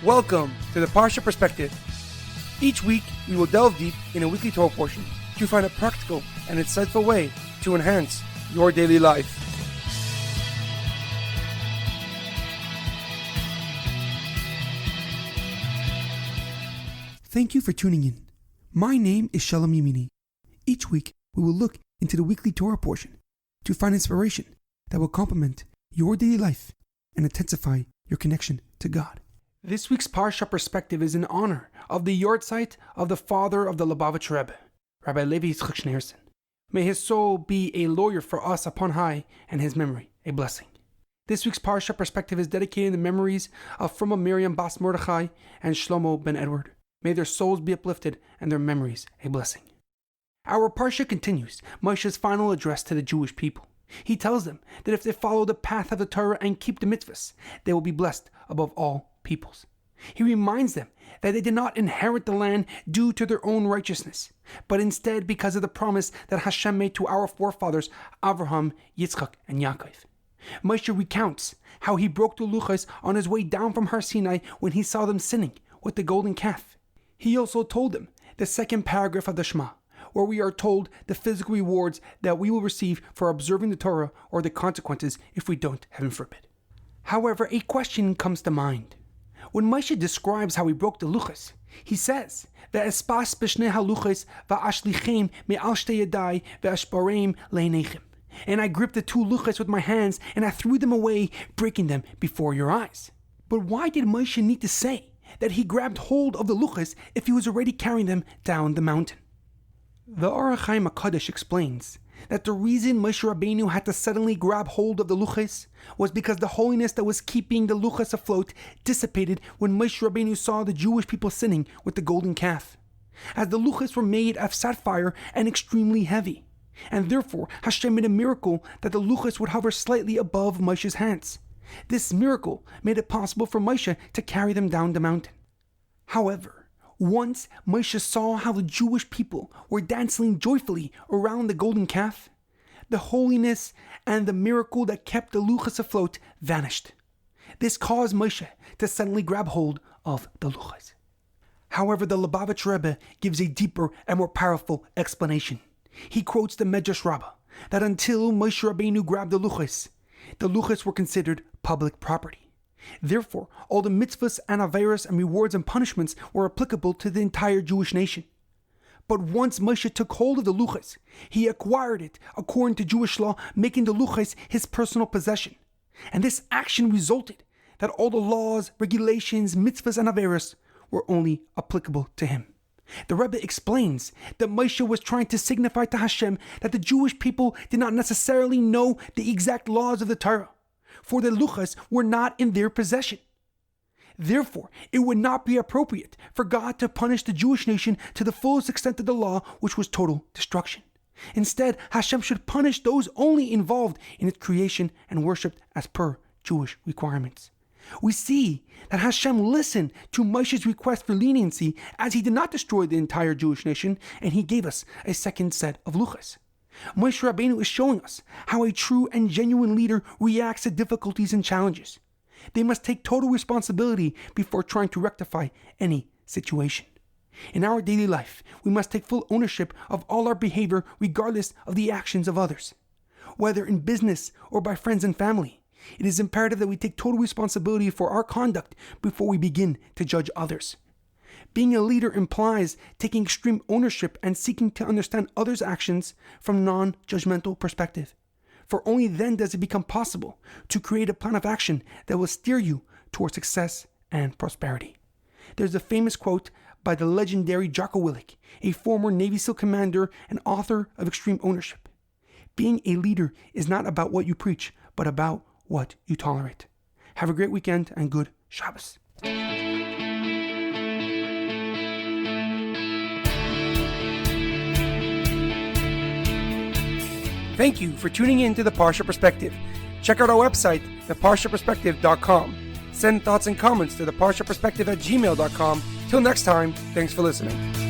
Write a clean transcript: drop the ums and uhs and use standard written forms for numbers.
Welcome to the Parsha Perspective. Each week, we will delve deep in a weekly Torah portion to find a practical and insightful way to enhance your daily life. Thank you for tuning in. My name is Shalom Yamini. Each week, we will look into the weekly Torah portion to find inspiration that will complement your daily life and intensify your connection to God. This week's Parsha Perspective is in honor of the Yahrzeit of the father of the Lubavitcher Rebbe, Rabbi Levi Yitzchak Schneerson. May his soul be a lawyer for us upon high, and his memory a blessing. This week's Parsha Perspective is dedicated to the memories of Fruma Miriam Bas Mordechai and Shlomo Ben Edward. May their souls be uplifted and their memories a blessing. Our Parsha continues Moshe's final address to the Jewish people. He tells them that if they follow the path of the Torah and keep the Mitzvahs, they will be blessed above all peoples. He reminds them that they did not inherit the land due to their own righteousness, but instead because of the promise that Hashem made to our forefathers, Abraham, Yitzchak, and Yaakov. Moshe recounts how he broke the luchos on his way down from Har Sinai when he saw them sinning with the golden calf. He also told them the second paragraph of the Shema, where we are told the physical rewards that we will receive for observing the Torah or the consequences if we don't, heaven forbid. However, a question comes to mind. When Moshe describes how he broke the luchos, he says, "Ve'espas b'shnei haluchos va'ashlichem me'al shtei yadai ve'ashbareim le'nechem." And I gripped the two luchos with my hands and I threw them away, breaking them before your eyes. But why did Moshe need to say that he grabbed hold of the luchos if he was already carrying them down the mountain? The Or HaChaim HaKadosh explains that the reason Moshe Rabbeinu had to suddenly grab hold of the luchos was because the holiness that was keeping the luchos afloat dissipated when Moshe Rabbeinu saw the Jewish people sinning with the golden calf, as the luchos were made of sapphire and extremely heavy, and therefore Hashem made a miracle that the luchos would hover slightly above Moshe's hands. This miracle made it possible for Moshe to carry them down the mountain. However, once Moshe saw how the Jewish people were dancing joyfully around the golden calf, the holiness and the miracle that kept the luchos afloat vanished. This caused Moshe to suddenly grab hold of the luchos. However, the Lubavitcher Rebbe gives a deeper and more powerful explanation. He quotes the Midrash Rabbah that until Moshe Rabbeinu grabbed the luchos were considered public property. Therefore, all the mitzvahs and averos and rewards and punishments were applicable to the entire Jewish nation. But once Moshe took hold of the luchos, he acquired it according to Jewish law, making the luchos his personal possession. And this action resulted that all the laws, regulations, mitzvahs, and averos were only applicable to him. The Rebbe explains that Moshe was trying to signify to Hashem that the Jewish people did not necessarily know the exact laws of the Torah, for the luchos were not in their possession. Therefore, it would not be appropriate for God to punish the Jewish nation to the fullest extent of the law, which was total destruction. Instead, Hashem should punish those only involved in its creation and worshipped as per Jewish requirements. We see that Hashem listened to Moshe's request for leniency as he did not destroy the entire Jewish nation, and he gave us a second set of luchos. Moshe Rabbeinu is showing us how a true and genuine leader reacts to difficulties and challenges. They must take total responsibility before trying to rectify any situation. In our daily life, we must take full ownership of all our behavior regardless of the actions of others. Whether in business or by friends and family, it is imperative that we take total responsibility for our conduct before we begin to judge others. Being a leader implies taking extreme ownership and seeking to understand others' actions from a non-judgmental perspective. For only then does it become possible to create a plan of action that will steer you towards success and prosperity. There's a famous quote by the legendary Jocko Willink, a former Navy SEAL commander and author of Extreme Ownership. Being a leader is not about what you preach, but about what you tolerate. Have a great weekend and good Shabbos. Thank you for tuning in to the Parsha Perspective. Check out our website, theparshaperspective.com. Send thoughts and comments to theparshaperspective@gmail.com. Till next time, thanks for listening.